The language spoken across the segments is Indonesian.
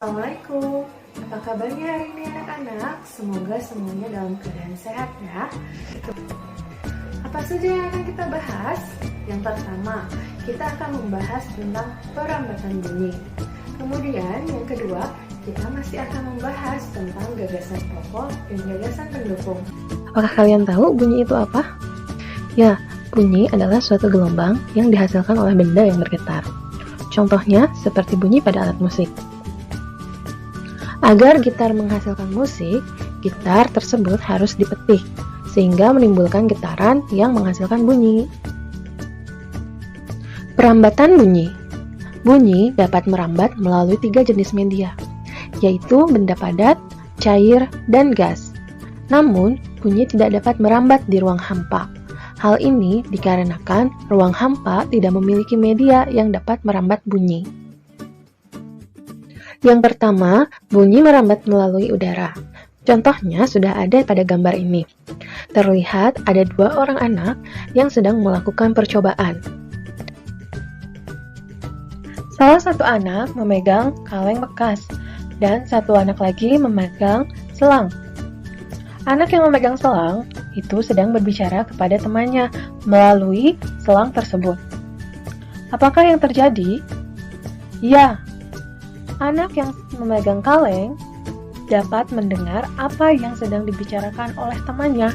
Assalamualaikum, apa kabarnya hari ini anak-anak? Semoga semuanya dalam keadaan sehat ya. Apa saja yang akan kita bahas? Yang pertama, kita akan membahas tentang perambatan bunyi. Kemudian yang kedua, kita masih akan membahas tentang gagasan pokok dan gagasan pendukung. Apakah kalian tahu bunyi itu apa? Ya, bunyi adalah suatu gelombang yang dihasilkan oleh benda yang bergetar. Contohnya seperti bunyi pada alat musik. Agar gitar menghasilkan musik, gitar tersebut harus dipetik, sehingga menimbulkan getaran yang menghasilkan bunyi. Perambatan bunyi. Bunyi dapat merambat melalui 3 jenis media, yaitu benda padat, cair, dan gas. Namun, bunyi tidak dapat merambat di ruang hampa. Hal ini dikarenakan ruang hampa tidak memiliki media yang dapat merambat bunyi. Yang pertama, bunyi merambat melalui udara. Contohnya sudah ada pada gambar ini. Terlihat ada 2 orang anak yang sedang melakukan percobaan. Salah satu anak memegang kaleng bekas, dan satu anak lagi memegang selang. Anak yang memegang selang itu sedang berbicara kepada temannya melalui selang tersebut. Apakah yang terjadi? Ya, anak yang memegang kaleng dapat mendengar apa yang sedang dibicarakan oleh temannya.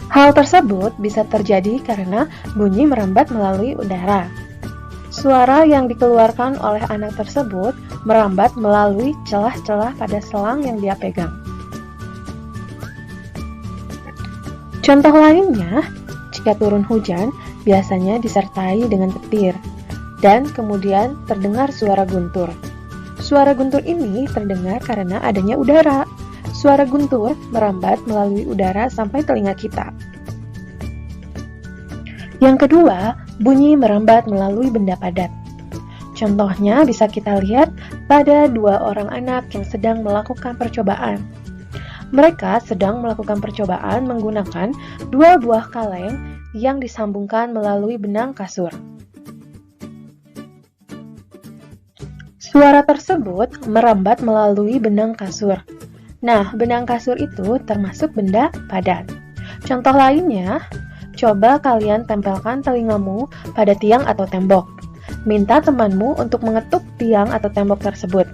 Hal tersebut bisa terjadi karena bunyi merambat melalui udara. Suara yang dikeluarkan oleh anak tersebut merambat melalui celah-celah pada selang yang dia pegang. Contoh lainnya, jika turun hujan, biasanya disertai dengan petir, dan kemudian terdengar suara guntur. Suara guntur ini terdengar karena adanya udara. Suara guntur merambat melalui udara sampai telinga kita. Yang kedua, bunyi merambat melalui benda padat. Contohnya bisa kita lihat pada 2 orang anak yang sedang melakukan percobaan. Mereka sedang melakukan percobaan menggunakan 2 buah kaleng yang disambungkan melalui benang kasur. Suara tersebut merambat melalui benang kasur. Nah, benang kasur itu termasuk benda padat. Contoh lainnya, coba kalian tempelkan telingamu pada tiang atau tembok. Minta temanmu untuk mengetuk tiang atau tembok tersebut.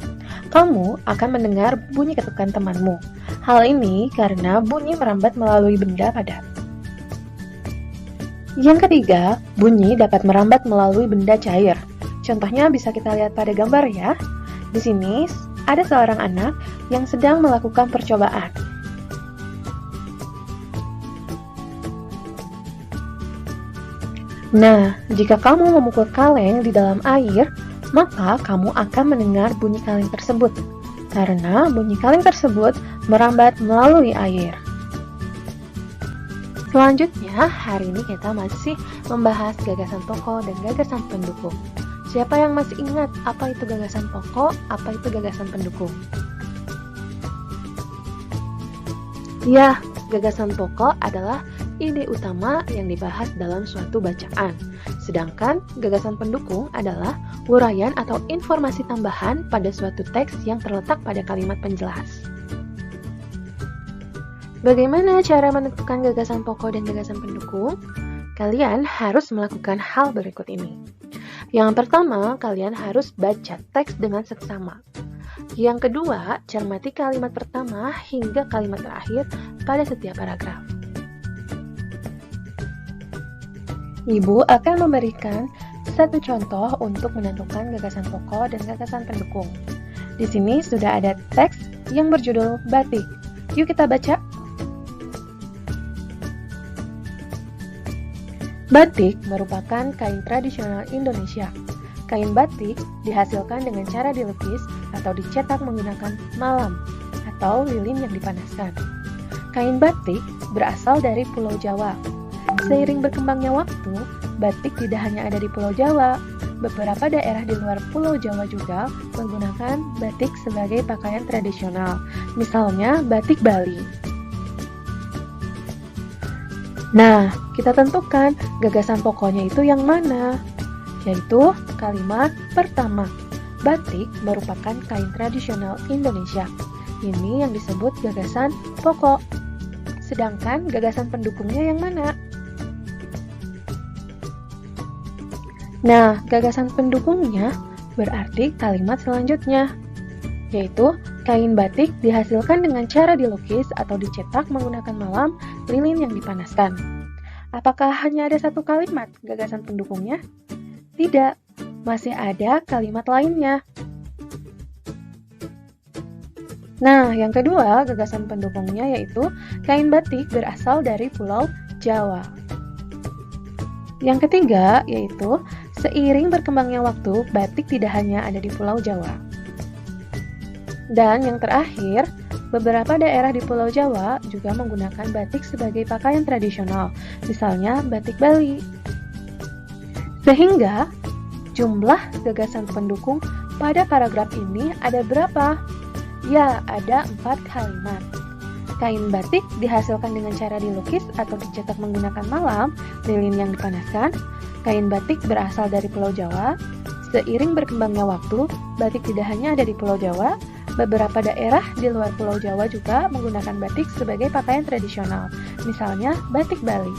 Kamu akan mendengar bunyi ketukan temanmu. Hal ini karena bunyi merambat melalui benda padat. Yang ketiga, bunyi dapat merambat melalui benda cair. Contohnya bisa kita lihat pada gambar ya. Di sini ada seorang anak yang sedang melakukan percobaan. Nah, jika kamu memukul kaleng di dalam air, maka kamu akan mendengar bunyi kaleng tersebut, karena bunyi kaleng tersebut merambat melalui air. Selanjutnya, hari ini kita masih membahas gagasan pokok dan gagasan pendukung. Siapa yang masih ingat apa itu gagasan pokok, apa itu gagasan pendukung? Ya, gagasan pokok adalah ide utama yang dibahas dalam suatu bacaan. Sedangkan gagasan pendukung adalah uraian atau informasi tambahan pada suatu teks yang terletak pada kalimat penjelas. Bagaimana cara menentukan gagasan pokok dan gagasan pendukung? Kalian harus melakukan hal berikut ini. Yang pertama, kalian harus baca teks dengan seksama. Yang kedua, cermati kalimat pertama hingga kalimat terakhir pada setiap paragraf. Ibu akan memberikan satu contoh untuk menentukan gagasan pokok dan gagasan pendukung. Di sini sudah ada teks yang berjudul Batik. Yuk kita baca. Batik merupakan kain tradisional Indonesia. Kain batik dihasilkan dengan cara dilukis atau dicetak menggunakan malam atau lilin yang dipanaskan. Kain batik berasal dari Pulau Jawa. Seiring berkembangnya waktu, batik tidak hanya ada di Pulau Jawa. Beberapa daerah di luar Pulau Jawa juga menggunakan batik sebagai pakaian tradisional, misalnya batik Bali. Nah, kita tentukan gagasan pokoknya itu yang mana. yaitu kalimat pertama. Batik merupakan kain tradisional Indonesia. Ini yang disebut gagasan pokok. Sedangkan gagasan pendukungnya yang mana? Nah, gagasan pendukungnya berarti kalimat selanjutnya, yaitu kain batik dihasilkan dengan cara dilukis atau dicetak menggunakan malam lilin yang dipanaskan. Apakah hanya ada satu kalimat gagasan pendukungnya? Tidak, masih ada kalimat lainnya. Nah, yang kedua gagasan pendukungnya yaitu kain batik berasal dari Pulau Jawa. Yang ketiga yaitu seiring berkembangnya waktu, batik tidak hanya ada di Pulau Jawa. Dan yang terakhir, beberapa daerah di Pulau Jawa juga menggunakan batik sebagai pakaian tradisional, misalnya batik Bali. Sehingga, jumlah gagasan pendukung pada paragraf ini ada berapa? Ya, ada 4 kalimat. Kain batik dihasilkan dengan cara dilukis atau dicetak menggunakan malam, lilin yang dipanaskan. Kain batik berasal dari Pulau Jawa. Seiring berkembangnya waktu, batik tidak hanya ada di Pulau Jawa, beberapa daerah di luar Pulau Jawa juga menggunakan batik sebagai pakaian tradisional, misalnya batik Bali.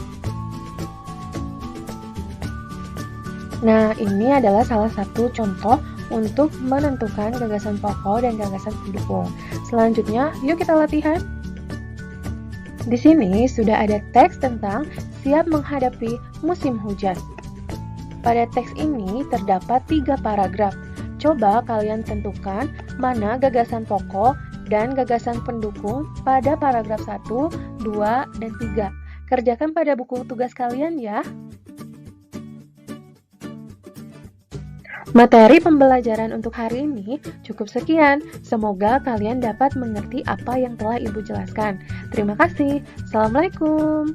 Nah, ini adalah salah satu contoh untuk menentukan gagasan pokok dan gagasan pendukung. Selanjutnya, yuk kita latihan. Di sini sudah ada teks tentang siap menghadapi musim hujan. Pada teks ini terdapat 3 paragraf. Coba kalian tentukan mana gagasan pokok dan gagasan pendukung pada paragraf 1, 2, dan 3. Kerjakan pada buku tugas kalian ya. Materi pembelajaran untuk hari ini cukup sekian. Semoga kalian dapat mengerti apa yang telah Ibu jelaskan. Terima kasih. Assalamualaikum.